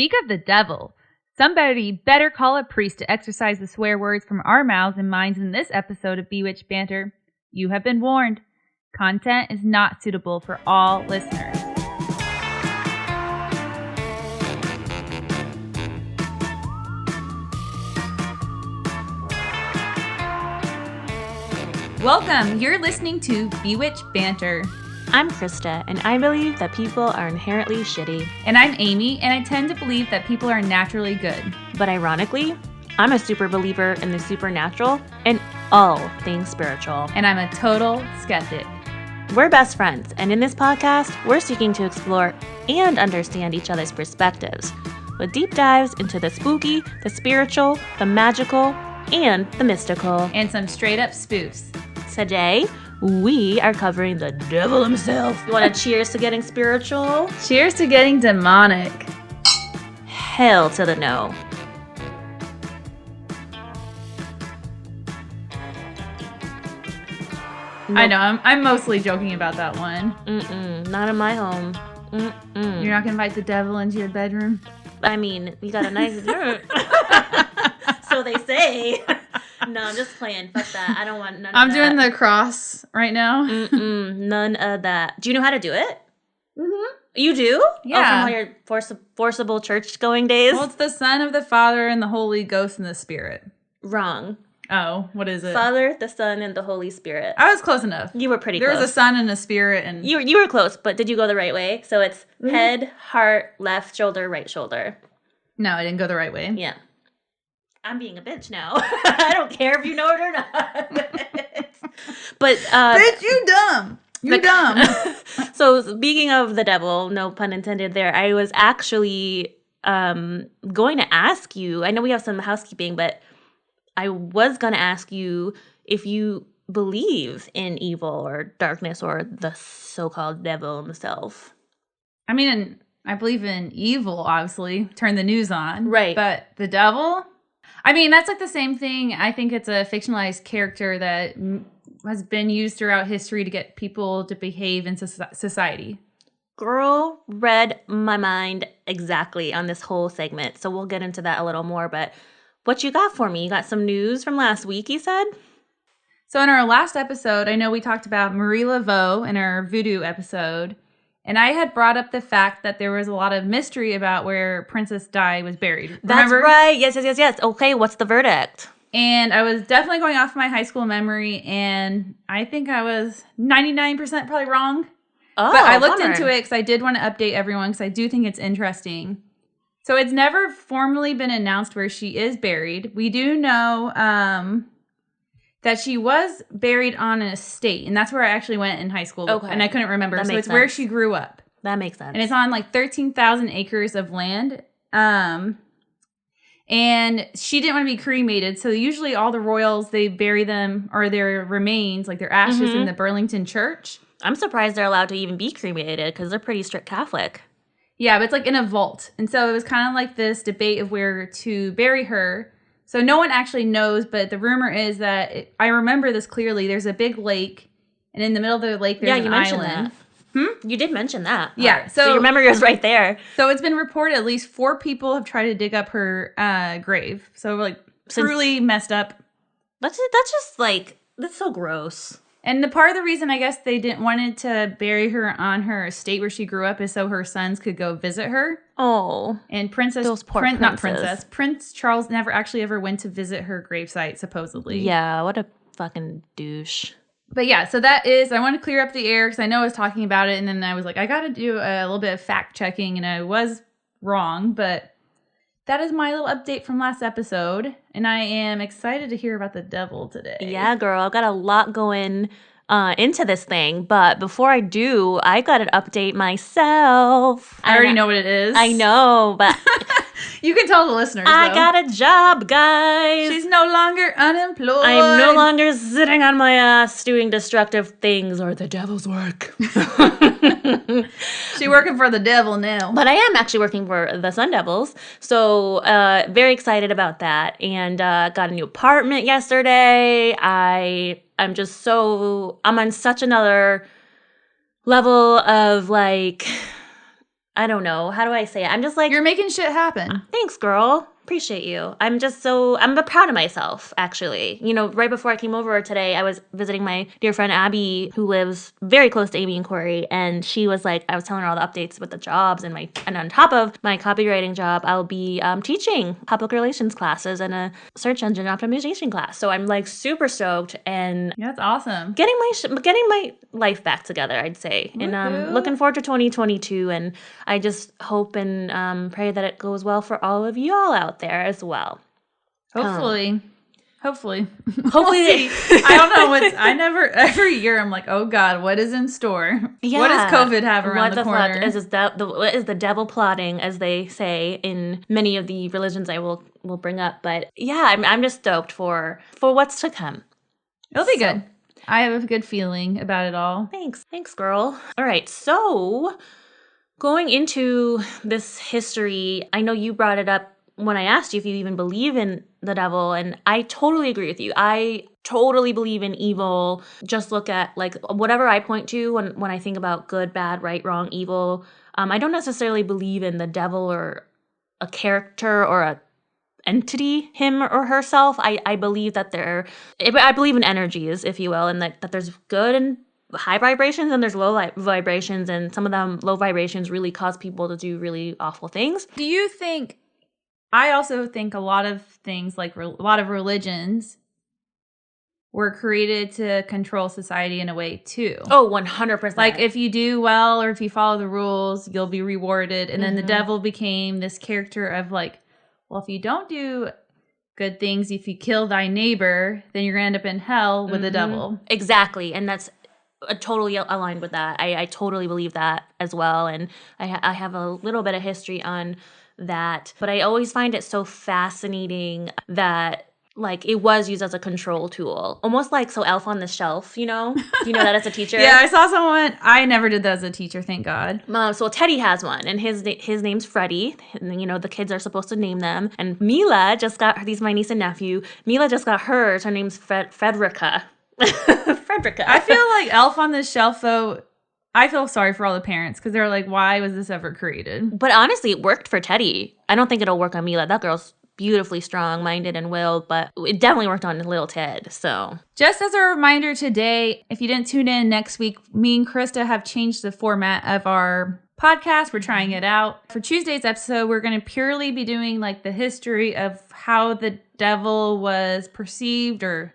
Speak of the devil. Somebody better call a priest to exorcise the swear words from our mouths and minds in this episode of Bewitched Banter. You have been warned. Content is not suitable for all listeners. Welcome. You're listening to Bewitched Banter. I'm Krista, and I believe that people are inherently shitty. And I'm Amy, and I tend to believe that people are naturally good. But ironically, I'm a super believer in the supernatural and all things spiritual. And I'm a total skeptic. We're best friends, and in this podcast, we're seeking to explore and understand each other's perspectives, with deep dives into the spooky, the spiritual, the magical, and the mystical. And some straight up spoofs. Today, we are covering the devil himself. You want to cheers to getting spiritual? Cheers to getting demonic. Hell to the no. Nope. I know, I'm mostly joking about that one. Not in my home. You're not going to invite the devil into your bedroom? I mean, you got a nice So they say. No, I'm just playing. Fuck that. I don't want none of that. I'm doing the cross right now. None of that. Do you know how to do it? Mm-hmm. You do? Yeah. Oh, from all your forcible church-going days? Well, it's the Son of the Father and the Holy Ghost and the Spirit. Wrong. Oh, what is it? Father, the Son, and the Holy Spirit. I was close enough. You were pretty close. There was a Son and a Spirit. And You were close, but did you go the right way? So it's head, heart, left shoulder, right shoulder. No, I didn't go the right way. Yeah. I'm being a bitch now. I don't care if you know it or not. But bitch, you dumb. You're dumb. So speaking of the devil, no pun intended there, I was actually going to ask you, I know we have some housekeeping, but I was going to ask you if you believe in evil or darkness or the so-called devil himself. I mean, I believe in evil, obviously. Turn the news on. Right. But the devil? I mean, that's like the same thing. I think it's a fictionalized character that has been used throughout history to get people to behave in society. Girl read my mind exactly on this whole segment, so we'll get into that a little more. But what you got for me? You got some news from last week, you said? So in our last episode, I know we talked about Marie Laveau in our voodoo episode. And I had brought up the fact that there was a lot of mystery about where Princess Di was buried. That's right. Yes. Okay, what's the verdict? And I was definitely going off my high school memory, and I think I was 99% probably wrong. Oh, but I looked into it because I did want to update everyone because I do think it's interesting. So it's never formally been announced where she is buried. We do know that she was buried on an estate, and that's where I actually went in high school. Okay. And I couldn't remember. So it's where she grew up. That makes sense. And it's on like 13,000 acres of land. And she didn't want to be cremated. So usually all the royals, they bury them or their remains, like their ashes in the Burlington church. I'm surprised they're allowed to even be cremated because they're pretty strict Catholic. Yeah, but it's like in a vault. And so it was kind of like this debate of where to bury her. So no one actually knows, but the rumor is that, I remember this clearly, there's a big lake, and in the middle of the lake there's an island. That. You did mention that. Yeah. So your memory was right there. So it's been reported at least 4 people have tried to dig up her grave. So like truly messed up. That's just like, that's so gross. And the part of the reason I guess they didn't wanted to bury her on her estate where she grew up is so her sons could go visit her. Oh. And Prince Charles never actually ever went to visit her gravesite, supposedly. Yeah, what a fucking douche. But yeah, so that is, I want to clear up the air because I know I was talking about it and then I was like, I got to do a little bit of fact checking and I was wrong, but that is my little update from last episode, and I am excited to hear about the devil today. Yeah, girl, I've got a lot going into this thing, but before I do, I got to update myself. I already know what it is. I know, but you can tell the listeners. I got a job, guys. She's no longer unemployed. I'm no longer sitting on my ass doing destructive things or the devil's work. She's working for the devil now. But I am actually working for the Sun Devils, so very excited about that. And got a new apartment yesterday. I'm on such another level of like I don't know. How do I say it? I'm just like, You're making shit happen. thanks, girl. Appreciate you. I'm proud of myself, actually. You know, right before I came over today, I was visiting my dear friend Abby, who lives very close to Amy and Corey, and she was like, I was telling her all the updates with the jobs and on top of my copywriting job, I'll be teaching public relations classes and a search engine optimization class. So I'm like super stoked and That's awesome. getting my life back together, I'd say. Woo-hoo. And looking forward to 2022. And I just hope and pray that it goes well for all of y'all out there as well. Hopefully. Hopefully. Hopefully. I don't know every year I'm like, oh God, what is in store? Yeah. What does COVID have around the corner? What is the devil plotting, as they say in many of the religions I will bring up. But yeah, I'm just stoked for what's to come. It'll be good. I have a good feeling about it all. Thanks, girl. All right, so going into this history, I know you brought it up when I asked you if you even believe in the devil, and I totally agree with you. I totally believe in evil. Just look at like whatever I point to when I think about good, bad, right, wrong, evil. I don't necessarily believe in the devil or a character or a entity, him or herself. I believe that I believe in energies, if you will, and that there's good and high vibrations and there's low vibrations, and some of them low vibrations really cause people to do really awful things. Do you think, I also think a lot of things, like a lot of religions, were created to control society in a way too. Oh, 100%. Like if you do well or if you follow the rules, you'll be rewarded. And then the devil became this character of like, well, if you don't do good things, if you kill thy neighbor, then you're going to end up in hell with the devil. Exactly. And that's totally aligned with that. I totally believe that as well. And I have a little bit of history on that. But I always find it so fascinating that like it was used as a control tool, almost like Elf on the Shelf, you know? Do you know that as a teacher? Yeah, I saw someone. I never did that as a teacher, thank God. So Teddy has one, and his name's Freddie. And, you know, the kids are supposed to name them. And Mila just got, these my niece and nephew. Mila just got hers. Her name's Frederica. Frederica. I feel like Elf on the Shelf, though. I feel sorry for all the parents because they're like, why was this ever created? But honestly, it worked for Teddy. I don't think it'll work on Mila. That girl's beautifully strong-minded and willed, but it definitely worked on little Ted, so. Just as a reminder today, if you didn't tune in next week, me and Krista have changed the format of our podcast. We're trying it out. For Tuesday's episode, we're going to purely be doing like the history of how the devil was perceived or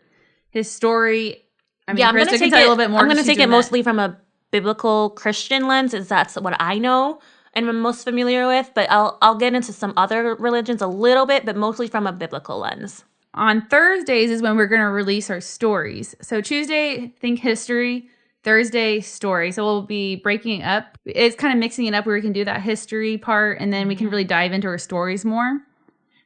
his story. I mean, Krista can tell you a little bit more. I'm going to take it mostly from a biblical Christian lens, as that's what I know and I'm most familiar with, but I'll get into some other religions a little bit, but mostly from a biblical lens. On Thursdays is when we're going to release our stories. So Tuesday, think history. Thursday, story. So we'll be breaking it up. It's kind of mixing it up where we can do that history part, and then we can really dive into our stories more.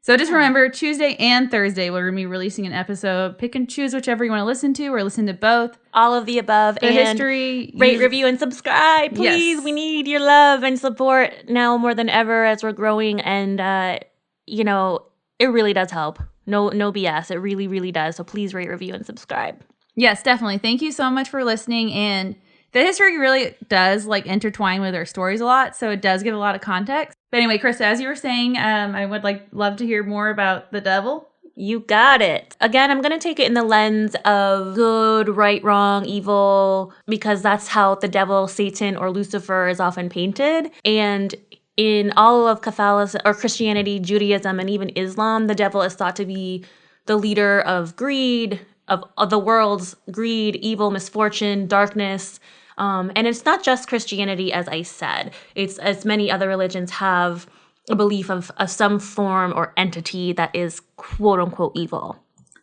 So just remember, Tuesday and Thursday, we're going to be releasing an episode. Pick and choose whichever you want to listen to, or listen to both. All of the above. The history. Rate, review, and subscribe. Please, yes. We need your love and support now more than ever as we're growing. And, you know, it really does help. No BS. It really, really does. So please rate, review, and subscribe. Yes, definitely. Thank you so much for listening. And the history really does like intertwine with our stories a lot. So it does give a lot of context. But anyway, Krista, as you were saying, I would love to hear more about the devil. You got it. Again, I'm going to take it in the lens of good, right, wrong, evil, because that's how the devil, Satan, or Lucifer is often painted. And in all of Catholicism or Christianity, Judaism, and even Islam, the devil is thought to be the leader of greed, of the world's greed, evil, misfortune, darkness. And it's not just Christianity, as I said. It's as many other religions have a belief of some form or entity that is quote unquote evil.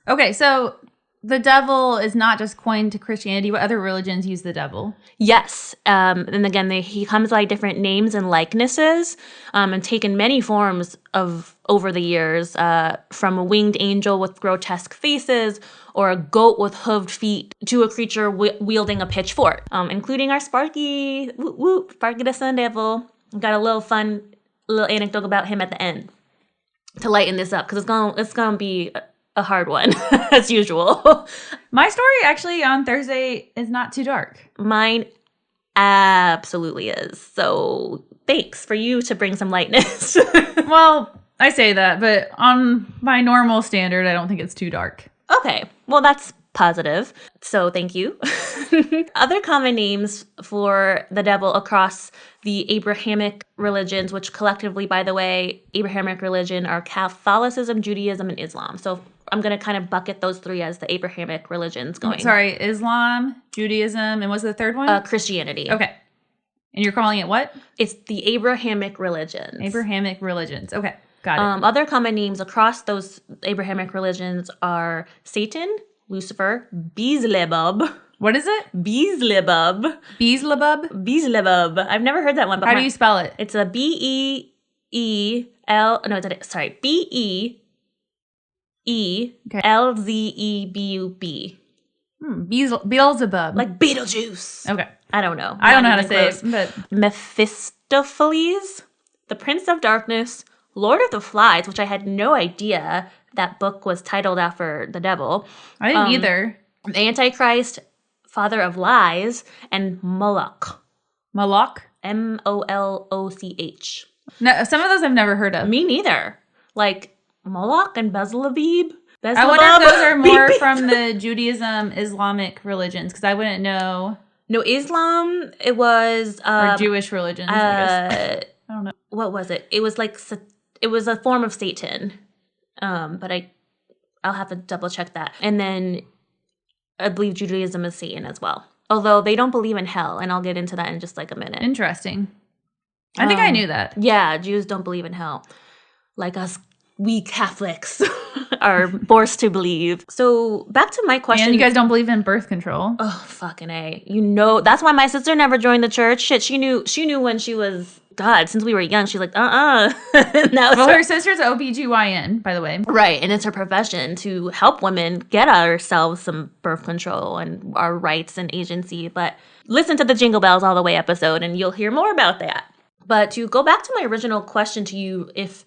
Okay, so the devil is not just coined to Christianity. What other religions use the devil? Yes. And again, he comes by different names and likenesses and taken many forms over the years, from a winged angel with grotesque faces or a goat with hooved feet to a creature wielding a pitchfork, including our Sparky, Sparky the Sun Devil. Got a little fun anecdote about him at the end to lighten this up, because it's gonna be a hard one as usual. My story actually on Thursday is not too dark. Mine absolutely is. So thanks for you to bring some lightness. Well, I say that, but on my normal standard, I don't think it's too dark. Okay, well, that's positive. So thank you. Other common names for the devil across the Abrahamic religions, which collectively, by the way, Abrahamic religion are Catholicism, Judaism, and Islam. So I'm going to kind of bucket those three as the Abrahamic religions going. Sorry, Islam, Judaism, and what's the third one? Christianity. Okay. And you're calling it what? It's the Abrahamic religions. Abrahamic religions. Okay, got it. Other common names across those Abrahamic religions are Satan, Lucifer, Beelzebub. What is it? Beelzebub. Beelzebub? Beelzebub. I've never heard that one. But how do you spell it? It's a B-E-E-L. No, sorry. B-E-E-L-Z-E-B-U-B. Beelzebub. Like Beetlejuice. Okay. I don't know. I don't know how to say it, but Mephistopheles, the Prince of Darkness, Lord of the Flies, which I had no idea that book was titled after the devil. I didn't either. Antichrist, Father of Lies, and Moloch. Moloch? M-O-L-O-C-H. No, some of those I've never heard of. Me neither. Like Moloch and Beelzebub. I wonder if those are more from the Judaism, Islamic religions, because I wouldn't know. No, Islam, it was... or Jewish religions, I guess. I don't know. What was it? It was like... It was a form of Satan. But I'll have to double check that. And then I believe Judaism is Satan as well. Although they don't believe in hell, and I'll get into that in just like a minute. Interesting. I think I knew that. Yeah, Jews don't believe in hell. Like us, we Catholics are forced to believe. So back to my question. And you guys don't believe in birth control. Oh, fucking A. You know, that's why my sister never joined the church. Shit, she knew when she was... God, since we were young, she's like, Now well, her sister's OBGYN, by the way. Right, and it's her profession to help women get ourselves some birth control and our rights and agency. But listen to the Jingle Bells All the Way episode, and you'll hear more about that. But to go back to my original question to you, if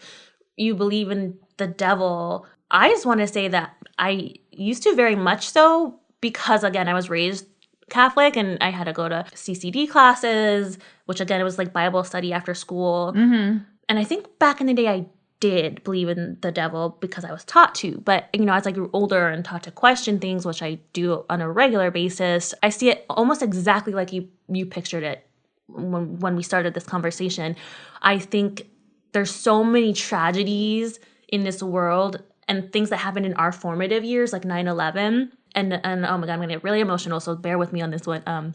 you believe in the devil, I just want to say that I used to very much so because, again, I was raised Catholic and I had to go to CCD classes, which again, it was like Bible study after school. Mm-hmm. And I think back in the day, I did believe in the devil because I was taught to. But, you know, as I grew older and taught to question things, which I do on a regular basis, I see it almost exactly like you pictured it when we started this conversation. I think there's so many tragedies in this world and things that happened in our formative years, like 9/11. And oh my God, I'm going to get really emotional, so bear with me on this one.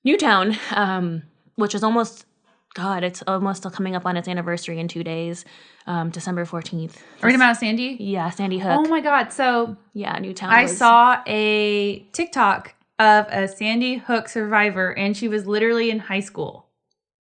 Newtown, which is almost, God, it's almost coming up on its anniversary in 2 days, December 14th. Are you talking about Sandy? Yeah, Sandy Hook. Oh my God, so yeah, Newtown. I saw a TikTok of a Sandy Hook survivor, and she was literally in high school.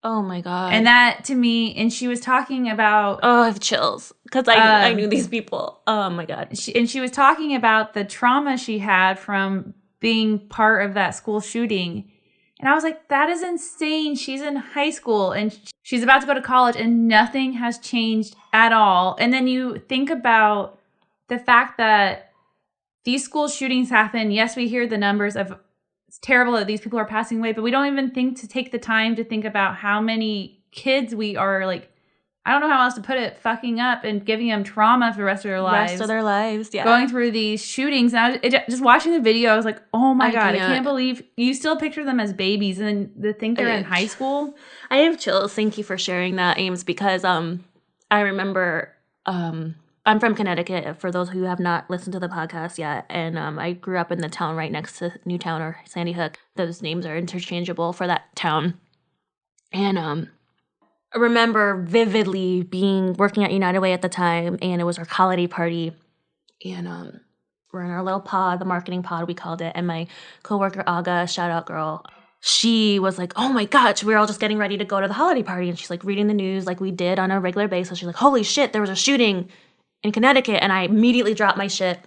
Oh my God. And that to me, and she was talking about... Oh, I have chills because I knew these people. Oh my God. She was talking about the trauma she had from being part of that school shooting. And I was like, that is insane. She's in high school and she's about to go to college and nothing has changed at all. And then you think about the fact that these school shootings happen. Yes, we hear the numbers of... It's terrible that these people are passing away, but we don't even think to take the time to think about how many kids we are, like, I don't know how else to put it, fucking up and giving them trauma for the rest of their lives. Rest of their lives, yeah. Going through these shootings. And just watching the video, I was like, oh my God, I can't believe you still picture them as babies and then think they're in high school. I have chills. Thank you for sharing that, Ames, because I remember... I'm from Connecticut, for those who have not listened to the podcast yet, and I grew up in the town right next to Newtown or Sandy Hook. Those names are interchangeable for that town. And I remember vividly working at United Way at the time, and it was our holiday party, and we're in our little pod, the marketing pod we called it, and my coworker Aga, shout out girl, she was like, oh my gosh, we were all just getting ready to go to the holiday party, and she's like reading the news like we did on a regular basis. She's like, holy shit, there was a shooting in Connecticut, and I immediately dropped my shit,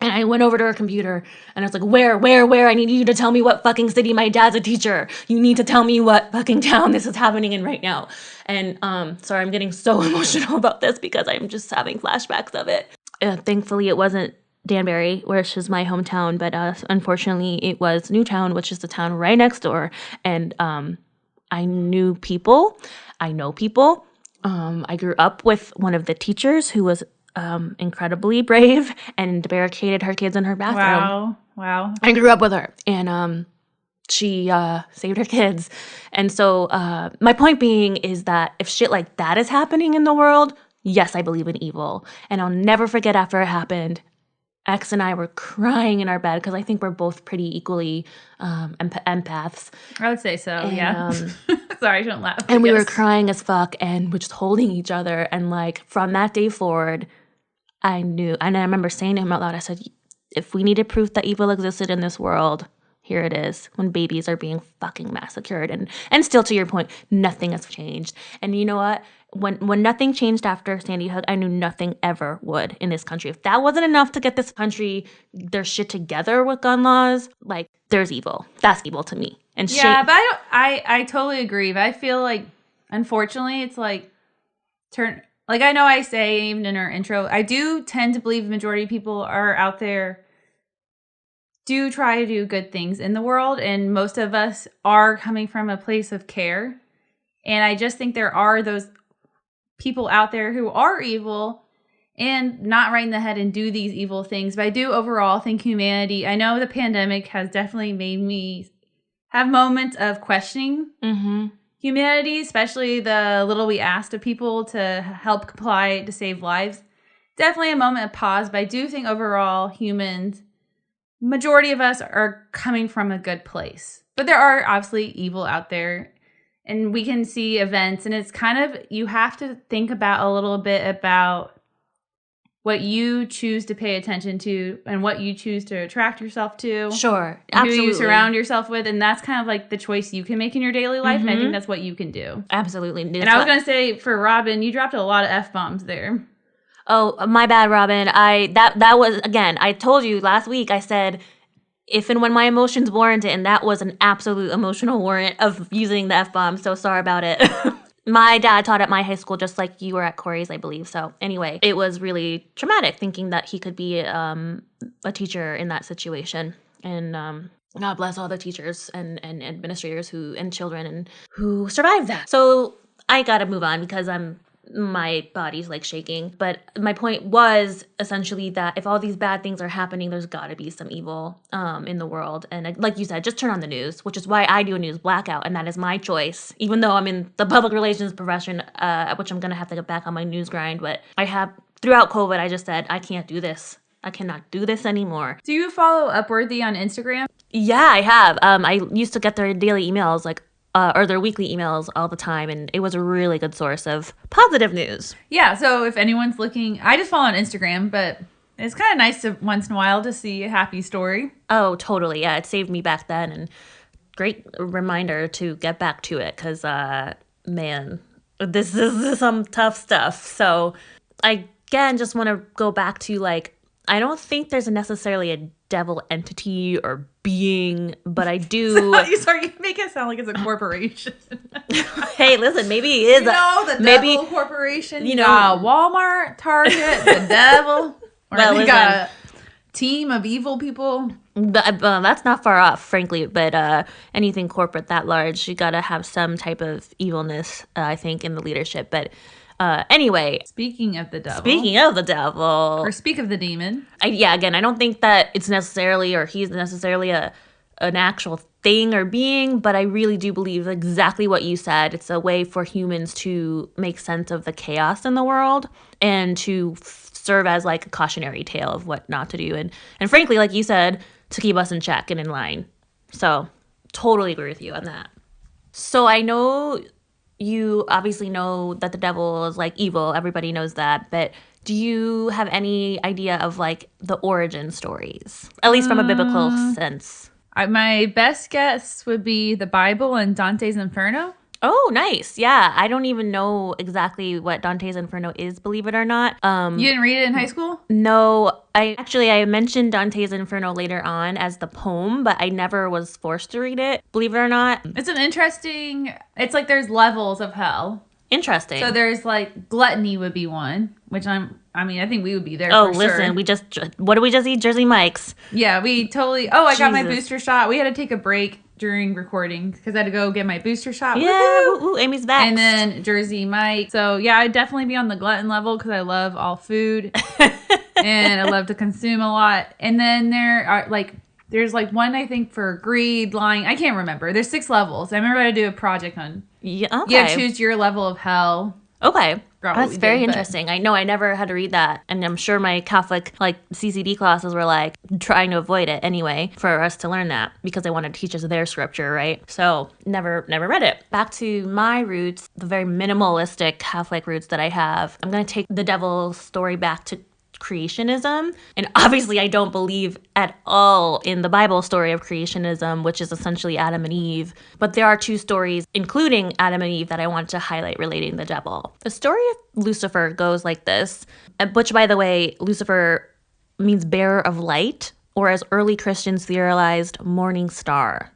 and I went over to her computer, and I was like, where? I need you to tell me what fucking city. My dad's a teacher. You need to tell me what fucking town this is happening in right now. And sorry, I'm getting so emotional about this because I'm just having flashbacks of it. Thankfully, it wasn't Danbury, which is my hometown, but unfortunately it was Newtown, which is the town right next door. And I knew people. I know people. I grew up with one of the teachers who was incredibly brave and barricaded her kids in her bathroom. Wow. I grew up with her, and she saved her kids. And so my point being is that if shit like that is happening in the world, yes, I believe in evil. And I'll never forget after it happened, X and I were crying in our bed because I think we're both pretty equally empaths. I would say so, yeah. Sorry, I shouldn't laugh. And we were crying as fuck and we're just holding each other. And like from that day forward, I knew. And I remember saying to him out loud, I said, if we needed proof that evil existed in this world, here it is, when babies are being fucking massacred. And still, to your point, nothing has changed. And you know what? When nothing changed after Sandy Hook, I knew nothing ever would in this country. If that wasn't enough to get this country their shit together with gun laws, like, there's evil. That's evil to me. And yeah, but I totally agree. But I feel like, unfortunately, it's like, I know I say even in our intro, I do tend to believe the majority of people are out there do try to do good things in the world, and most of us are coming from a place of care. And I just think there are those people out there who are evil and not right in the head and do these evil things. But I do overall think humanity, I know the pandemic has definitely made me have moments of questioning humanity, especially the little we asked of people to help comply to save lives. Definitely a moment of pause, but I do think overall humans, majority of us are coming from a good place. But there are obviously evil out there. And we can see events, and it's kind of, you have to think about a little bit about what you choose to pay attention to and what you choose to attract yourself to. Sure, absolutely. Who you surround yourself with, and that's kind of like the choice you can make in your daily life, and I think that's what you can do. Absolutely. And I was going to say, for Robin, you dropped a lot of F-bombs there. Oh, my bad, Robin. That was, again, I told you last week, I said, if and when my emotions warrant it, and that was an absolute emotional warrant of using the F-bomb, so sorry about it. My dad taught at my high school just like you were at Corey's, I believe. So anyway, it was really traumatic thinking that he could be a teacher in that situation. And God bless all the teachers and administrators and children who survived that. So I gotta move on because my body's like shaking. But my point was essentially that if all these bad things are happening, there's gotta be some evil in the world. And like you said, just turn on the news, which is why I do a news blackout. And that is my choice, even though I'm in the public relations profession, which I'm gonna have to get back on my news grind. But I have, throughout COVID, I just said, I can't do this. I cannot do this anymore. Do you follow Upworthy on Instagram? Yeah, I have. I used to get their daily emails, or their weekly emails all the time, and it was a really good source of positive news. Yeah, so if anyone's looking, I just follow on Instagram, but it's kind of nice to once in a while to see a happy story. Oh, totally. Yeah, it saved me back then, and great reminder to get back to it, because, man, this is some tough stuff. So I, again, just want to go back to, like, I don't think there's necessarily a devil entity or being, but I do. Sorry, you make it sound like it's a corporation. Hey, listen, maybe it is. The devil corporation. You know, Walmart, Target, the devil. Or well, we got a team of evil people. That's not far off, frankly. But anything corporate that large, you got to have some type of evilness, I think, in the leadership. But anyway. Speaking of the devil. Or speak of the demon. Again, I don't think that it's necessarily, or he's necessarily an actual thing or being, but I really do believe exactly what you said. It's a way for humans to make sense of the chaos in the world and to serve as like a cautionary tale of what not to do. And frankly, like you said, to keep us in check and in line. So totally agree with you on that. So I know you obviously know that the devil is like evil. Everybody knows that. But do you have any idea of like the origin stories, at least from a biblical sense? My best guess would be the Bible and Dante's Inferno. Oh, nice. Yeah. I don't even know exactly what Dante's Inferno is, believe it or not. You didn't read it in high school? No. I mentioned Dante's Inferno later on as the poem, but I never was forced to read it, believe it or not. It's like there's levels of hell. Interesting. So there's like gluttony would be one, which I'm I mean, I think we would be there Oh, for listen, sure. what did we just eat? Jersey Mike's. Yeah, we totally... Oh, I got my Jesus. booster shot. We had to take a break during recording because I had to go get my booster shot. Yeah, Woohoo! woo, Amy's back. And then Jersey Mike. So, yeah, I'd definitely be on the glutton level because I love all food. And I love to consume a lot. And then there's like one, I think, for greed, lying. I can't remember. There's 6 levels. I remember I had to do a project on... Yeah, okay. You have to choose your level of hell. Okay. Forgot what That's we very did, but- interesting. I know I never had to read that. And I'm sure my Catholic, CCD classes were, trying to avoid it anyway for us to learn that because they wanted to teach us their scripture, right? So never read it. Back to my roots, the very minimalistic Catholic roots that I have. I'm going to take the devil's story back to creationism. And obviously I don't believe at all in the Bible story of creationism, which is essentially Adam and Eve. But there are 2 stories, including Adam and Eve, that I want to highlight relating the devil. The story of Lucifer goes like this, which, by the way, Lucifer means bearer of light, or as early Christians theorized, morning star.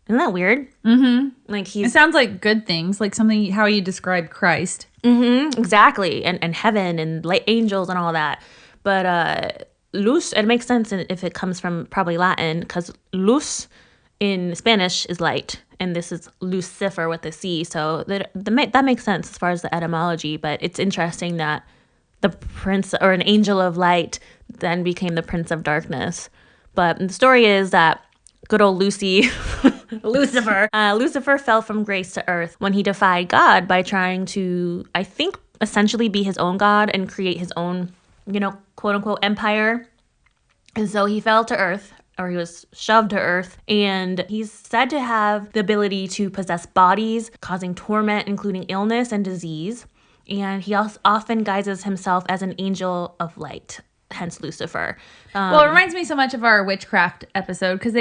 Isn't that weird? Mm-hmm. It sounds like good things, like something how you describe Christ. Mm-hmm, exactly. And heaven and light angels and all that. But luz, it makes sense if it comes from probably Latin, because luz in Spanish is light, and this is Lucifer with a C. So that makes sense as far as the etymology, but it's interesting that the prince or an angel of light then became the prince of darkness. But the story is that good old Lucifer fell from grace to earth when he defied God by trying to, I think, essentially be his own God and create his own, quote unquote empire. And so he fell to earth, or he was shoved to earth, and he's said to have the ability to possess bodies, causing torment, including illness and disease. And he also often guises himself as an angel of light, hence Lucifer. Well, it reminds me so much of our witchcraft episode because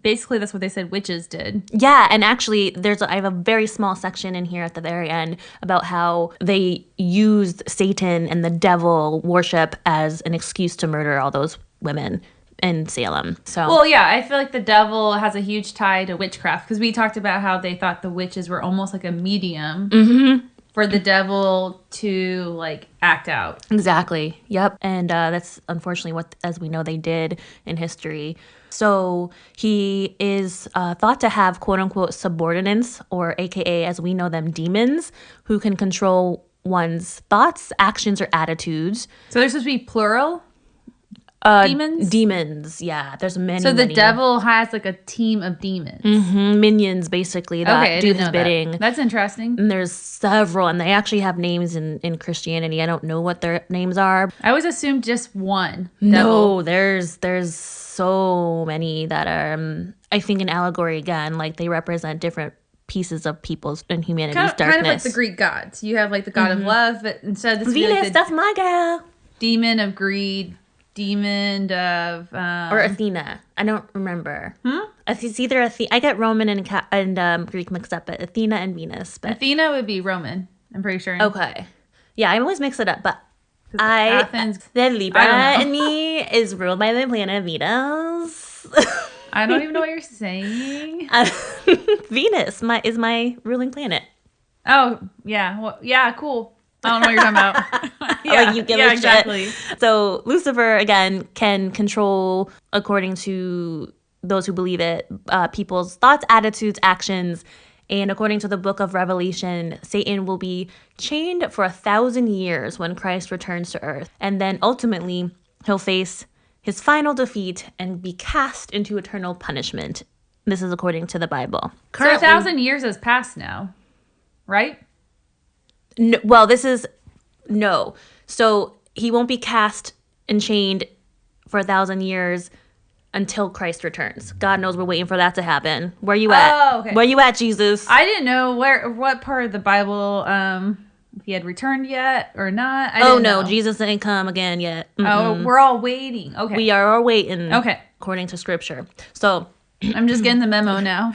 basically that's what they said witches did. Yeah, and actually I have a very small section in here at the very end about how they used Satan and the devil worship as an excuse to murder all those women in Salem. So, well, yeah, I feel like the devil has a huge tie to witchcraft because we talked about how they thought the witches were almost like a medium for the devil to act out. Exactly. Yep. And that's unfortunately what, as we know, they did in history. So he is thought to have quote unquote subordinates, or AKA as we know them, demons, who can control one's thoughts, actions, or attitudes. So there's supposed to be plural? Demons? Demons, yeah. There's many. So the devil has a team of demons. Mm-hmm. Minions, basically, that do his bidding. That's interesting. And there's several, and they actually have names in Christianity. I don't know what their names are. I always assumed just one. No, there's so many that are, I think, an allegory again. They represent different pieces of people's and humanity's darkness. Kind of like the Greek gods. You have the god of love, but instead of this Venus, that's my girl. Demon of greed. Demon of or Athena. I don't remember. It's either Athena. I get Roman and Greek mixed up, but Athena and Venus. But Athena would be Roman. I'm pretty sure. Okay, yeah, I always mix it up. But Athens. The Libra in me is ruled by the planet Venus. I don't even know what you're saying. Venus is my ruling planet. Oh yeah, well, yeah, cool. I don't know what you're talking about. You give a exactly. Shit. So Lucifer, again, can control, according to those who believe it, people's thoughts, attitudes, actions. And according to the book of Revelation, Satan will be chained for 1,000 years when Christ returns to earth. And then ultimately, he'll face his final defeat and be cast into eternal punishment. This is according to the Bible. Currently, so 1,000 years has passed now, right? No, well, this is no. So he won't be cast and chained for 1,000 years until Christ returns. God knows we're waiting for that to happen. Where you at? Oh, okay. Where you at, Jesus? I didn't know what part of the Bible if he had returned yet or not. I didn't know. Jesus didn't come again yet. Oh, we're all waiting. Okay. We are all waiting. Okay. According to scripture. So I'm just getting the memo now.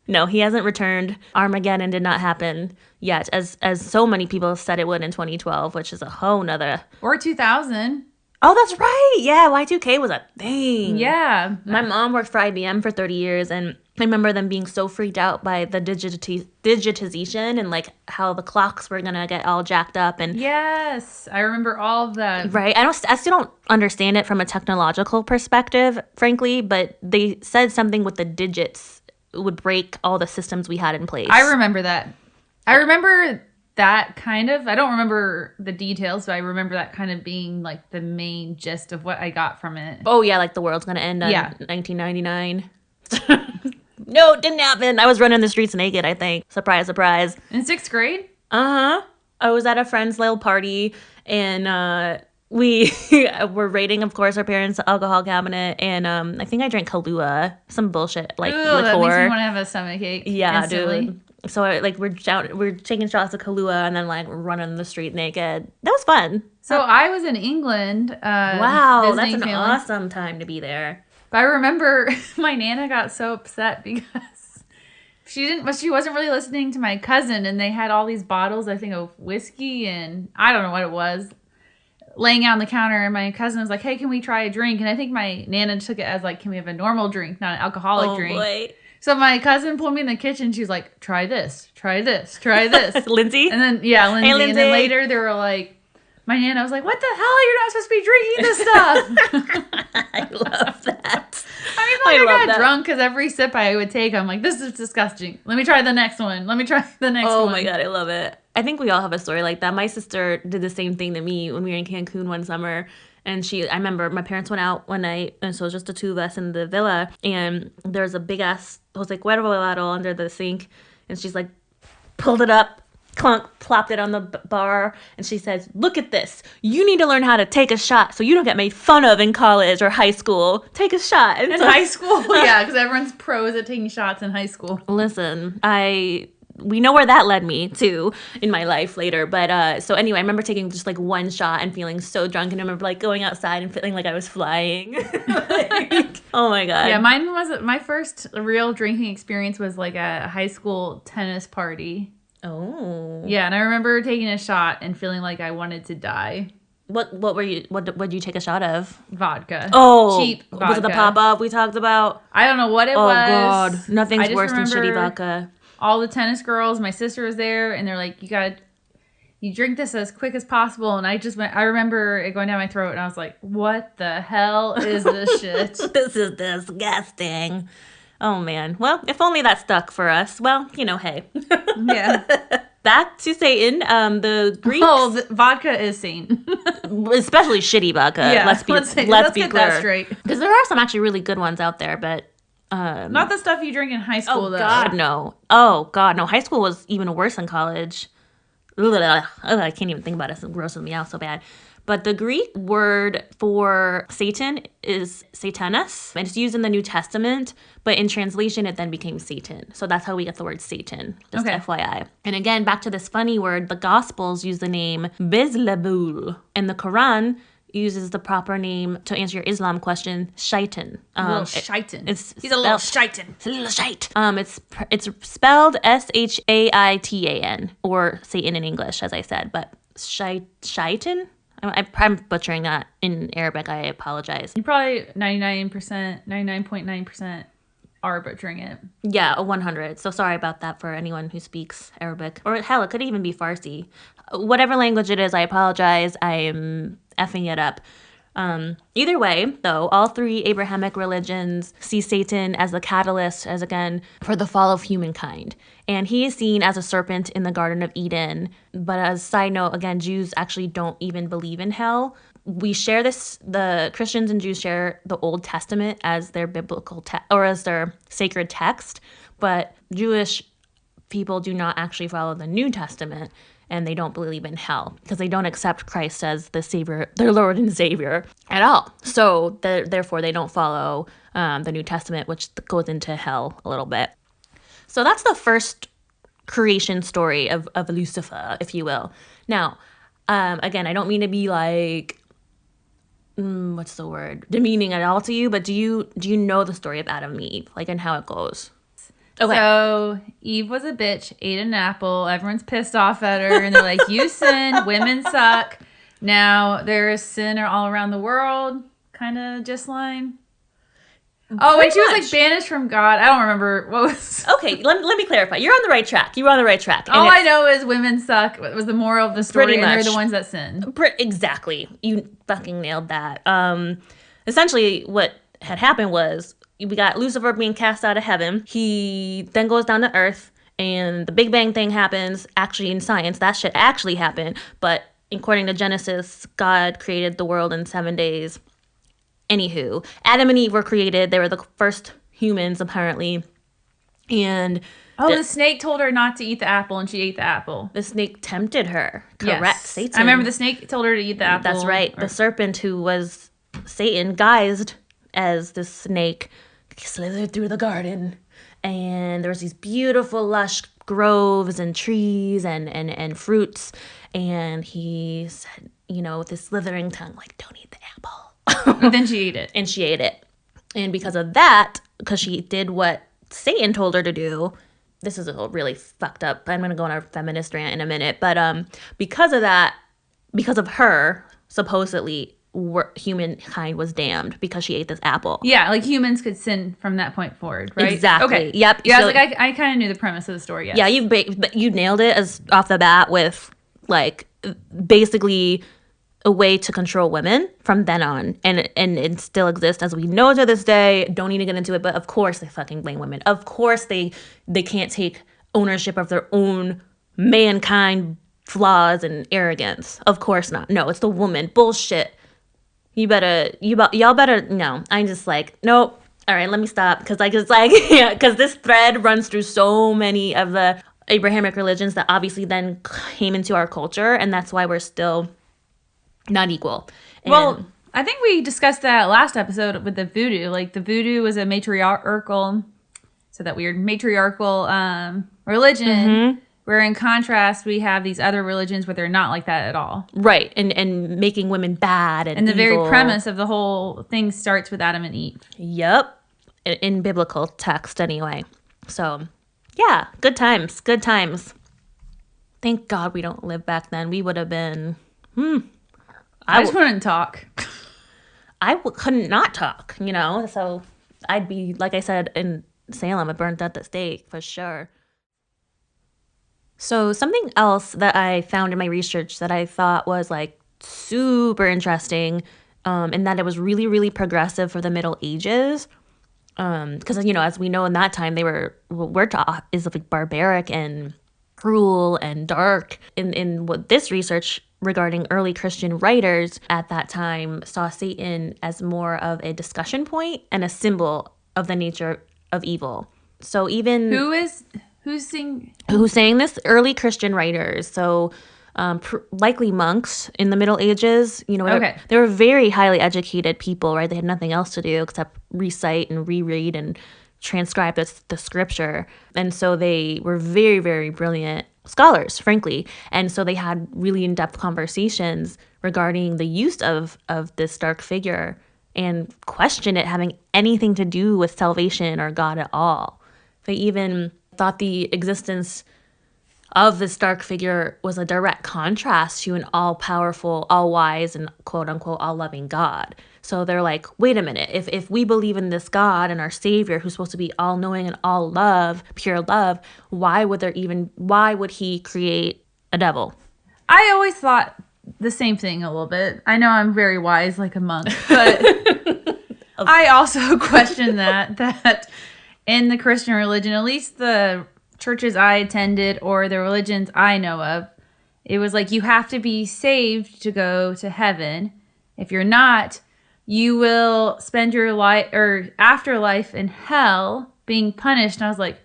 No, he hasn't returned. Armageddon did not happen yet, as so many people said it would in 2012, which is a whole nother. Or 2000. Oh, that's right. Yeah, Y2K was a thing. Yeah. My mom worked for IBM for 30 years, and I remember them being so freaked out by the digitization and like how the clocks were gonna get all jacked up and Yes, I remember all of that. right. I still don't understand it from a technological perspective, frankly, but they said something with the digits would break all the systems we had in place. I remember that. I remember that kind of. I don't remember the details, but I remember that kind of being like the main gist of what I got from it. Oh yeah, like the world's gonna end on Yeah. 1999. No, it didn't happen. I was running the streets naked, I think. Surprise, surprise. In 6th grade? Uh-huh. I was at a friend's little party, and we were raiding, of course, our parents' alcohol cabinet, and I think I drank Kahlua, some bullshit, like Ooh, liqueur. that makes me want to have a stomachache. Yeah, instantly. dude. So we're taking shots of Kahlua, and then like running the street naked. That was fun. So I was in England. Wow, that's visiting an family. awesome time to be there. But I remember my Nana got so upset because she wasn't really listening to my cousin, and they had all these bottles, I think, of whiskey and I don't know what it was, laying out on the counter, and my cousin was like, "Hey, can we try a drink?" And I think my Nana took it as like, "Can we have a normal drink, not an alcoholic drink?" Boy. So my cousin pulled me in the kitchen. She was like, "Try this, try this, try this." Lindsay? And then Lindsay. Hey, Lindsay. And then later they were like, my Nana was like, "What the hell? You're not supposed to be drinking this stuff." I love that. I got drunk because every sip I would take, I'm like, "This is disgusting. Let me try the next one. Let me try the next one." Oh my God, I love it. I think we all have a story like that. My sister did the same thing to me when we were in Cancun one summer. And I remember my parents went out one night, and so it was just the two of us in the villa. And there was a big ass Jose Cuervo bottle under the sink. And she's like, pulled it up, clunk, plopped it on the bar. And she says, "Look at this. You need to learn how to take a shot so you don't get made fun of in college or high school. Take a shot." In high school? Yeah, because everyone's pros at taking shots in high school. Listen, we know where that led me to in my life later. But so anyway, I remember taking just like one shot and feeling so drunk, and I remember like going outside and feeling like I was flying. Like, oh my God. Yeah, mine was my first real drinking experience was like a high school tennis party. Oh. Yeah, and I remember taking a shot and feeling like I wanted to die. What did you take a shot of? Vodka. Oh, cheap vodka. Was it the pop-up we talked about? I don't know what it was. Oh God, nothing's I just worse than shitty remember vodka. All the tennis girls, my sister was there, and they're like, you drink this as quick as possible. And I remember it going down my throat, and I was like, what the hell is this shit? This is disgusting. Oh man. Well, if only that stuck for us. Well, hey. Yeah. Back to Satan. The Greeks. Oh, vodka is Satan. Especially shitty vodka. Yeah, Let's be get clear. that straight. Because there are some actually really good ones out there, but not the stuff you drink in high school, though. God, no. Oh God, no. High school was even worse than college. Ugh, I can't even think about it. It grosses me out so bad. But the Greek word for Satan is Satanas, and it's used in the New Testament, but in translation, it then became Satan. So that's how we get the word Satan, just Okay. FYI. And again, back to this funny word, the Gospels use the name Bizlebul, and the Quran uses the proper name, to answer your Islam question, Shaitan. Little shaitan. He's a little shaitan. It's a little shite. It's spelled Shaitan, or Satan in English, as I said, but Shaitan? I'm butchering that in Arabic. I apologize. You probably 99.9% are butchering it. Yeah, 100. So sorry about that for anyone who speaks Arabic. Or hell, it could even be Farsi. Whatever language it is, I apologize. I am effing it up. Either way, though, all three Abrahamic religions see Satan as the catalyst, as again, for the fall of humankind. And he is seen as a serpent in the Garden of Eden. But as a side note, again, Jews actually don't even believe in hell. We share this, the Christians and Jews share the Old Testament as their biblical or as their sacred text. But Jewish people do not actually follow the New Testament. And they don't believe in hell because they don't accept Christ as the Savior, their Lord and Savior at all. So therefore, they don't follow the New Testament, which goes into hell a little bit. So that's the first creation story of Lucifer, if you will. Now, again, I don't mean to be like, what's the word, demeaning at all to you, but do you know the story of Adam and Eve, like, and how it goes? Okay. So Eve was a bitch, ate an apple. Everyone's pissed off at her, and they're like, "You sin, women suck." Now there is sin all around the world, kind of just line. Oh, and she was much. like banished from God. I don't remember what was. Okay, let me clarify. You're on the right track. You were on the right track. All I know is women suck was the moral of the story, Pretty and they're much. the ones that sin. Exactly. You fucking nailed that. Essentially, what had happened was we got Lucifer being cast out of heaven. He then goes down to earth, and the Big Bang thing happens. Actually, in science, that shit actually happened. But according to Genesis, God created the world in 7 days. Anywho, Adam and Eve were created. They were the first humans, apparently. And the snake told her not to eat the apple, and she ate the apple. the snake tempted her. Correct, Yes. Satan. I remember the snake told her to eat the apple. That's right. The serpent, who was Satan, guised as the snake, slithered through the garden. And there was these beautiful, lush groves and trees and fruits. And he said, with his slithering tongue, like, don't eat the apple. And then she ate it. And she ate it. And because of that, because she did what Satan told her to do, this is a really fucked up, I'm going to go on a feminist rant in a minute, but because of that, because of her, supposedly, humankind was damned because she ate this apple. Yeah, like humans could sin from that point forward, right? Exactly. Okay. Yep. Yeah, So, I kind of knew the premise of the story, yes. Yeah, you nailed it as off the bat with, like, basically a way to control women from then on, and it still exists as we know to this day. Don't need to get into it, but of course they fucking blame women. Of course they can't take ownership of their own mankind flaws and arrogance. Of course not. No, it's the woman. Bullshit. Y'all better. No, I'm just like, nope. All right, let me stop, because because this thread runs through so many of the Abrahamic religions that obviously then came into our culture, and that's why we're still not equal. Well, I think we discussed that last episode with the voodoo. Like, the voodoo was a matriarchal religion, where in contrast we have these other religions where they're not like that at all. Right, and making women bad and the evil. very premise of the whole thing starts with Adam and Eve. Yep, in biblical text anyway. So, yeah, good times. Thank God we don't live back then. We would have been... I just wouldn't talk. couldn't not talk, So I'd be, like I said, in Salem, I burned at the stake for sure. So something else that I found in my research that I thought was like super interesting, and that it was really, really progressive for the Middle Ages. Because, as we know in that time, we're taught is like barbaric and cruel and dark. In what this research regarding early Christian writers at that time saw Satan as more of a discussion point and a symbol of the nature of evil. So even who's saying this? Early Christian writers. So likely monks in the Middle Ages. Okay. They were very highly educated people, right? They had nothing else to do except recite and reread and transcribe the scripture. And so they were very, very brilliant scholars, frankly. And so they had really in-depth conversations regarding the use of this dark figure and questioned it having anything to do with salvation or God at all. They even thought the existence of this dark figure was a direct contrast to an all-powerful, all-wise, and quote-unquote all-loving God. So they're like, wait a minute, if we believe in this God and our Savior who's supposed to be all-knowing and all-love, pure love, why would he create a devil? I always thought the same thing a little bit. I know I'm very wise like a monk, but I also question that in the Christian religion, at least the churches I attended or the religions I know of, it was like you have to be saved to go to heaven. If you're not, you will spend your life or afterlife in hell being punished. And I was like,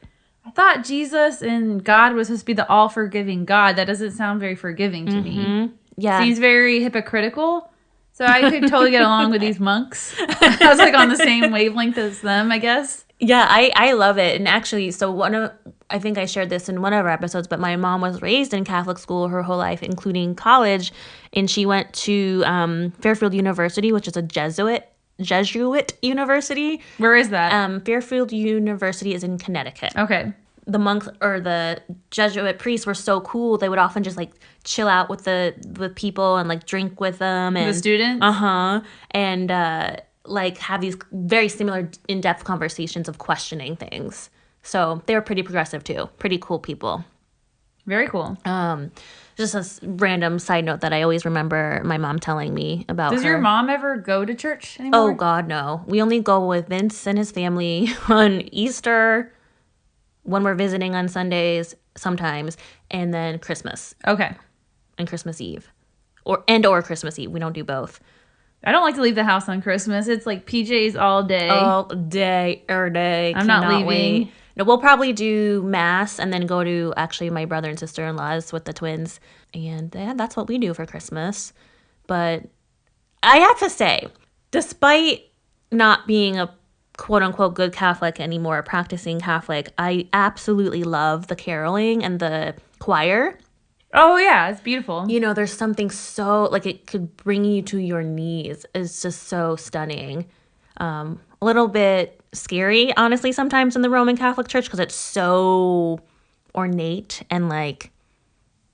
I thought Jesus and God was supposed to be the all-forgiving God. That doesn't sound very forgiving to me. Yeah. Seems very hypocritical. So I could totally get along with these monks. I was like on the same wavelength as them, I guess. Yeah, I love it. And actually, so I think I shared this in one of our episodes, but my mom was raised in Catholic school her whole life, including college. And she went to Fairfield University, which is a Jesuit university. Where is that? Fairfield University is in Connecticut. Okay. The monks or the Jesuit priests were so cool. They would often just like chill out with people and like drink with them and the students. And like have these very similar in-depth conversations of questioning things. So they were pretty progressive too. Pretty cool people. Very cool. Just a random side note that I always remember my mom telling me about Does her. your mom ever go to church anymore? Oh, God, no. We only go with Vince and his family on Easter, when we're visiting on Sundays sometimes, and then Christmas Okay. and Christmas Eve. Or Christmas Eve. We don't do both. I don't like to leave the house on Christmas. It's like PJs all day. All day, every day. I'm not leaving. Wait. No, we'll probably do Mass and then go to actually my brother and sister-in-law's with the twins. And yeah, that's what we do for Christmas. But I have to say, despite not being a quote-unquote good Catholic anymore, a practicing Catholic, I absolutely love the caroling and the choir. Oh, yeah. It's beautiful. You know, there's something so, like, it could bring you to your knees. It's just so stunning. A little bit scary, honestly, sometimes in the Roman Catholic Church because it's so ornate and, like,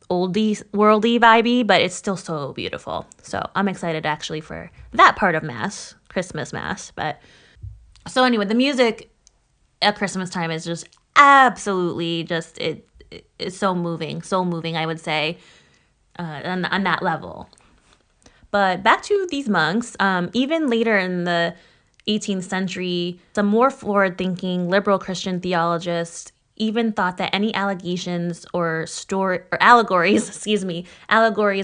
oldie, worldly vibey, but it's still so beautiful. So I'm excited, actually, for that part of Mass, Christmas Mass. But so anyway, the music at Christmas time is just absolutely just, it's so moving, I would say, on that level. But back to these monks, even later in the 18th century, some more forward-thinking liberal Christian theologists even thought that any allegations or allegories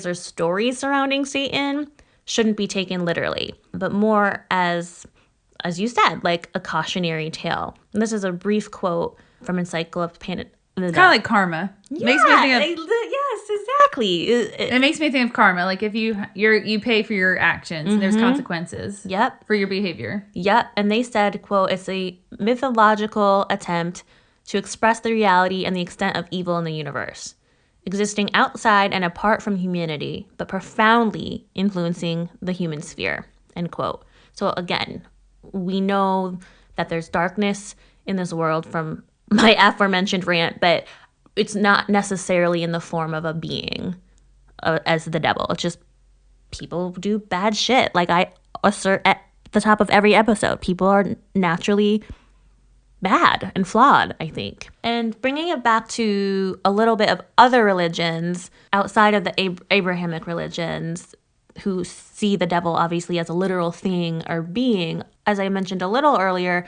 or stories surrounding Satan shouldn't be taken literally, but more as you said, like a cautionary tale. And this is a brief quote from Encyclopedia. It's kind of like karma. Yeah, Makes me think of, yes, exactly. it makes me think of karma. Like if you pay for your actions, and there's consequences. Yep. For your behavior. Yep. And they said, quote, it's a mythological attempt to express the reality and the extent of evil in the universe, existing outside and apart from humanity, but profoundly influencing the human sphere, end quote. So again, we know that there's darkness in this world from my aforementioned rant, but it's not necessarily in the form of a being as the devil. It's just people do bad shit. Like I assert at the top of every episode, people are naturally bad and flawed, I think. And bringing it back to a little bit of other religions outside of the Abrahamic religions, who see the devil obviously as a literal thing or being, as I mentioned a little earlier,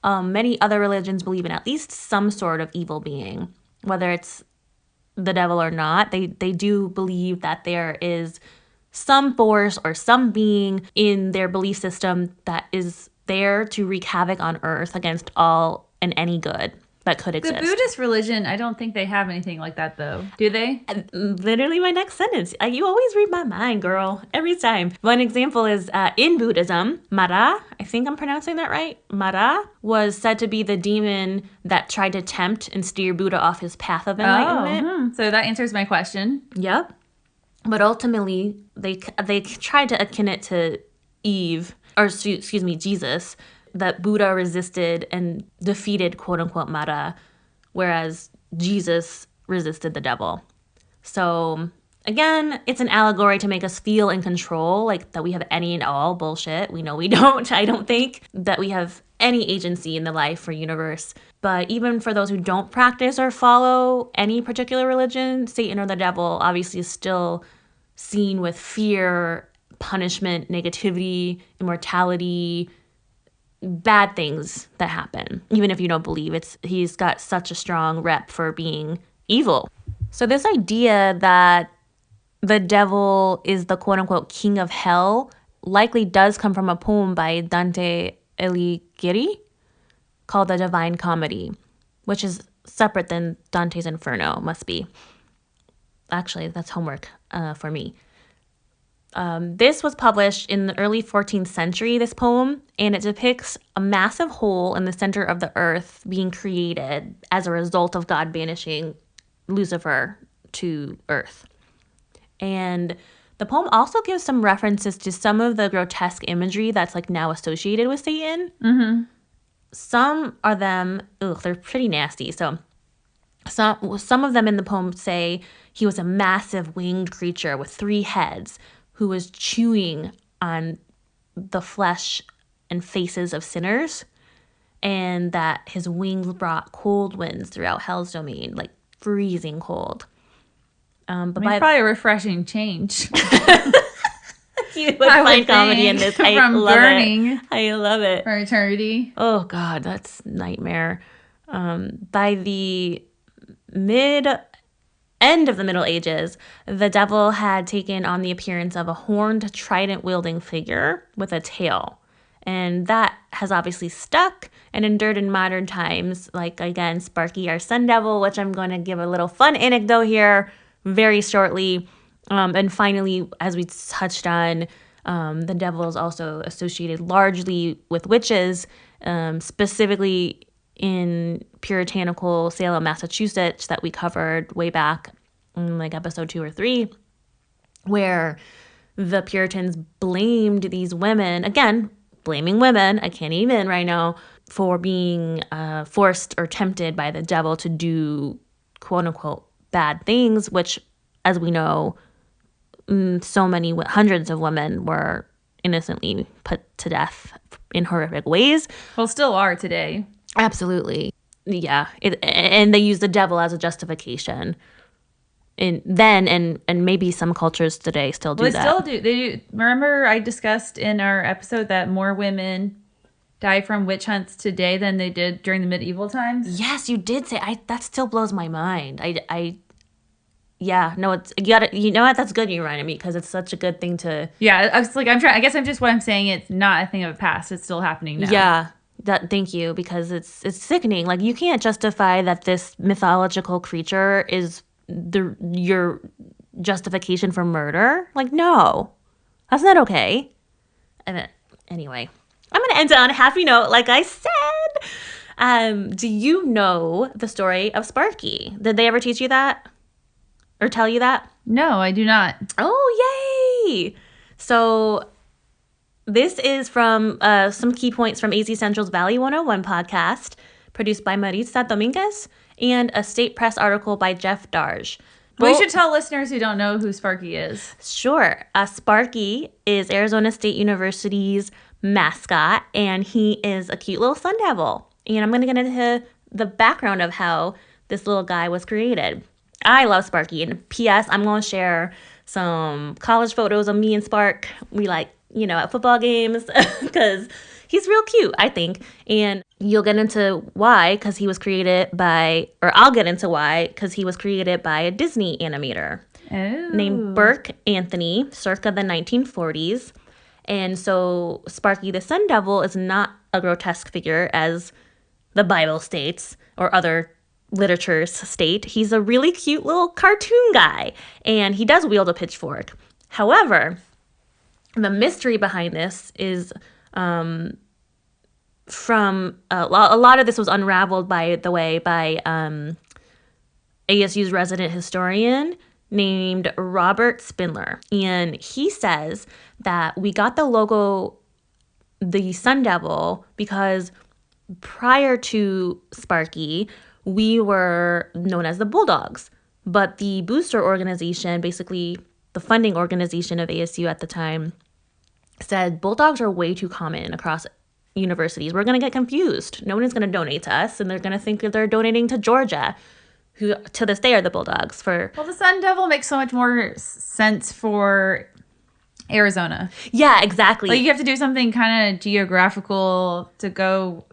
many other religions believe in at least some sort of evil being, whether it's the devil or not. They do believe that there is some force or some being in their belief system that is there to wreak havoc on earth against all and any good that could exist. The Buddhist religion, I don't think they have anything like that, though. Do they? Literally my next sentence. You always read my mind, girl. Every time. One example is in Buddhism, Mara, I think I'm pronouncing that right, Mara was said to be the demon that tried to tempt and steer Buddha off his path of enlightenment. So that answers my question. Yep. But ultimately, they tried to akin it to Eve, or excuse me, Jesus, that Buddha resisted and defeated, quote unquote, Mara, whereas Jesus resisted the devil. So again, it's an allegory to make us feel in control, like that we have any and all bullshit. We know we don't. I don't think that we have any agency in the life or universe. But even for those who don't practice or follow any particular religion, Satan or the devil obviously is still seen with fear, punishment, negativity, immortality, bad things that happen. Even if you don't believe, he's got such a strong rep for being evil. So this idea that the devil is the quote-unquote king of hell likely does come from a poem by Dante Alighieri called The Divine Comedy, which is separate than Dante's Inferno, must be. Actually, that's homework for me. This was published in the early 14th century, this poem, and it depicts a massive hole in the center of the earth being created as a result of God banishing Lucifer to earth. And the poem also gives some references to some of the grotesque imagery that's like now associated with Satan. Mm-hmm. Some of them, they're pretty nasty. So some of them in the poem say he was a massive winged creature with 3 heads who was chewing on the flesh and faces of sinners, and that his wings brought cold winds throughout Hell's domain, like freezing cold. Probably a refreshing change. You would find comedy in this. I love burning it. I love it. For eternity. Oh, God, that's nightmare. By the end of the Middle Ages, the devil had taken on the appearance of a horned, trident-wielding figure with a tail. And that has obviously stuck and endured in modern times, like, again, Sparky, our sun devil, which I'm going to give a little fun anecdote here very shortly. And finally, as we touched on, the devil is also associated largely with witches, specifically in puritanical Salem, Massachusetts, that we covered way back in like episode 2 or 3, where the Puritans blamed these women, again, blaming women, I can't even right now, for being forced or tempted by the devil to do quote unquote bad things, which, as we know, so many hundreds of women were innocently put to death in horrific ways. Well, still are today. Absolutely. Yeah. And they use the devil as a justification. And maybe some cultures today still do that. They still do. They do. Remember I discussed in our episode that more women die from witch hunts today than they did during the medieval times? Yes, you did say. That still blows my mind. Yeah, no, you know what? That's good you reminded me, because it's such a good thing to. Yeah, I was like, what I'm saying, it's not a thing of the past. It's still happening now. Yeah, thank you, because it's sickening. Like, you can't justify that this mythological creature is your justification for murder. Like, no, that's not okay. Anyway, I'm gonna end on a happy note, like I said. Do you know the story of Sparky? Did they ever teach you that? Or tell you that? No, I do not. Oh, yay! So this is from some key points from AZ Central's Valley 101 podcast, produced by Maritza Dominguez, and a State Press article by Jeff Darge. We should tell listeners who don't know who Sparky is. Sure. Sparky is Arizona State University's mascot, and he is a cute little sun devil. And I'm going to get into the background of how this little guy was created. I love Sparky. And P.S., I'm going to share some college photos of me and Spark. We at football games, because he's real cute, I think. And you'll get into why, because he was created by, or I'll get into why, because he was created by a Disney animator named Burke Anthony, circa the 1940s. And so Sparky the Sun Devil is not a grotesque figure, as the Bible states, or other literatures state. He's a really cute little cartoon guy, and he does wield a pitchfork. However, the mystery behind this is from a lot of this was unraveled, by the way, by ASU's resident historian named Robert Spindler. And he says that we got the logo, the Sun Devil, because prior to Sparky, we were known as the Bulldogs. But the booster organization, basically the funding organization of ASU at the time, said Bulldogs are way too common across universities. We're going to get confused. No one is going to donate to us, and they're going to think that they're donating to Georgia, who to this day are the Bulldogs. Well, the Sun Devil makes so much more sense for Arizona. Yeah, exactly. Like, you have to do something kind of geographical to go.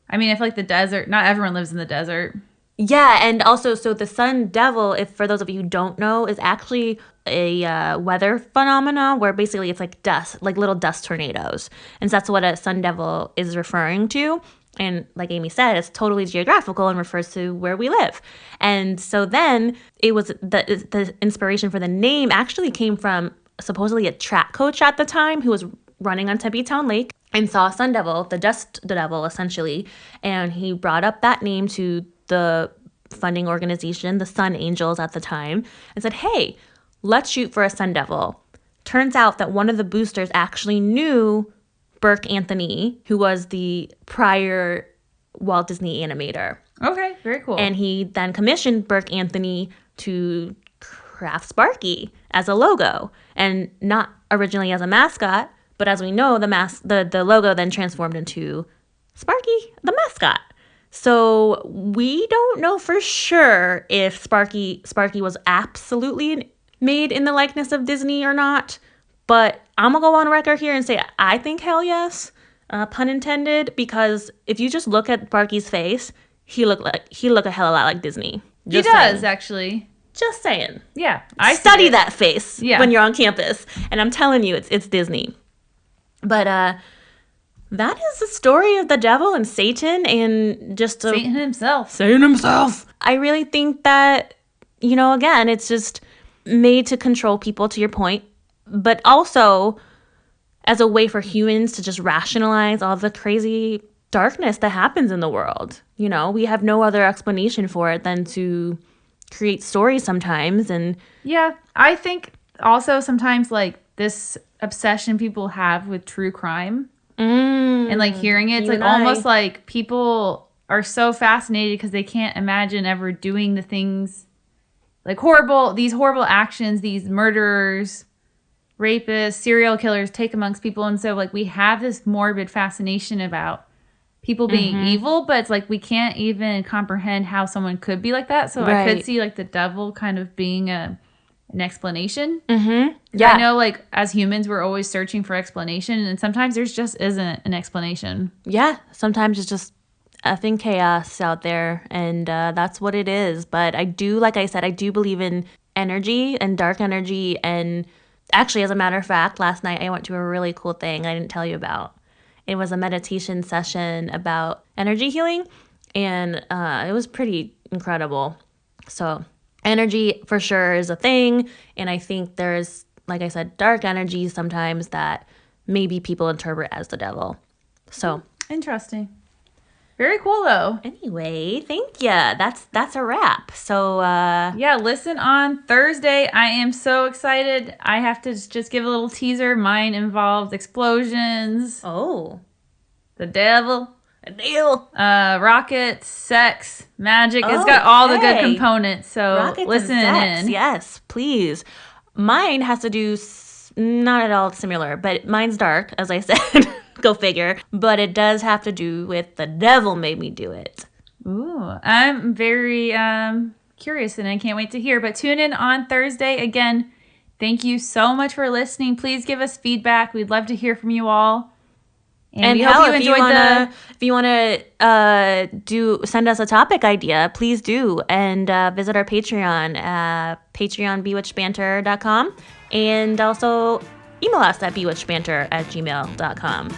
I mean, I feel like the desert, not everyone lives in the desert. Yeah, and also, so the Sun Devil, if for those of you who don't know, is actually a weather phenomena where basically it's like dust, like little dust tornadoes. And so that's what a Sun Devil is referring to. And like Amy said, it's totally geographical and refers to where we live. And so then it was the inspiration for the name actually came from supposedly a track coach at the time who was running on Tempe Town Lake and saw a Sun Devil, the dust devil essentially. And he brought up that name to the funding organization, the Sun Angels at the time, and said, hey, let's shoot for a Sun Devil. Turns out that one of the boosters actually knew Burke Anthony, who was the prior Walt Disney animator. Okay, very cool. And he then commissioned Burke Anthony to craft Sparky as a logo, and not originally as a mascot, But as we know, the logo then transformed into Sparky, the mascot. So we don't know for sure if Sparky was absolutely made in the likeness of Disney or not. But I'm going to go on record here and say I think hell yes, pun intended, because if you just look at Sparky's face, he look a hell of a lot like Disney. He does, actually. Just saying. Yeah. I study that face when you're on campus. And I'm telling you, it's Disney. But that is the story of the devil and Satan and just... Satan himself. Satan himself. I really think that, again, it's just made to control people, to your point. But also as a way for humans to just rationalize all the crazy darkness that happens in the world. We have no other explanation for it than to create stories sometimes. And yeah, I think also sometimes like this obsession people have with true crime and like hearing it, it's like almost like people are so fascinated because they can't imagine ever doing the things like these horrible actions, these murderers, rapists, serial killers take amongst people. And so like we have this morbid fascination about people being evil, but it's like we can't even comprehend how someone could be like that. So I could see like the devil kind of being an explanation. Yeah, I know like as humans we're always searching for explanation, and sometimes there's just isn't an explanation. Yeah, sometimes it's just effing chaos out there, and that's what it is. But like I said, I do believe in energy and dark energy. And actually, as a matter of fact, last night I went to a really cool thing I didn't tell you about. It was a meditation session about energy healing, and it was pretty incredible. So energy for sure is a thing, and I think there's, like I said, dark energy sometimes that maybe people interpret as the devil. So interesting. Very cool, though. Anyway, thank you. That's a wrap. So, yeah, listen on Thursday. I am so excited. I have to just give a little teaser. Mine involves explosions. Oh. The devil. A deal. Rockets, sex, magic. It's got all the good components. So, rockets listen in. Yes, please. Mine has to do not at all similar, but mine's dark, as I said. Go figure. But it does have to do with the devil made me do it. Ooh, I'm very curious and I can't wait to hear. But tune in on Thursday. Again, thank you so much for listening. Please give us feedback. We'd love to hear from you all. And we hope you enjoyed if you want to send us a topic idea, please do. And visit our Patreon at patreonbewitchedbanter.com. And also email us at bewitchedbanter@gmail.com.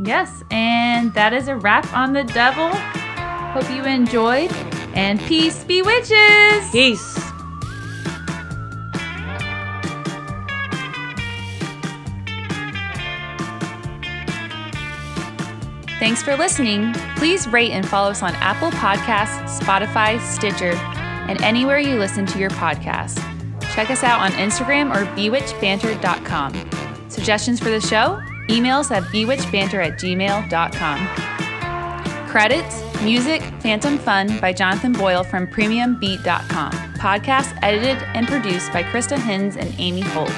Yes, and that is a wrap on the devil. Hope you enjoyed. And peace, Bewitches! Peace. Thanks for listening. Please rate and follow us on Apple Podcasts, Spotify, Stitcher, and anywhere you listen to your podcasts. Check us out on Instagram or bewitchedbanter.com. Suggestions for the show? Email us at bewitchedbanter@gmail.com. Credits, music, Phantom Fun by Jonathan Boyle from premiumbeat.com. Podcast edited and produced by Krista Hins and Amy Holt.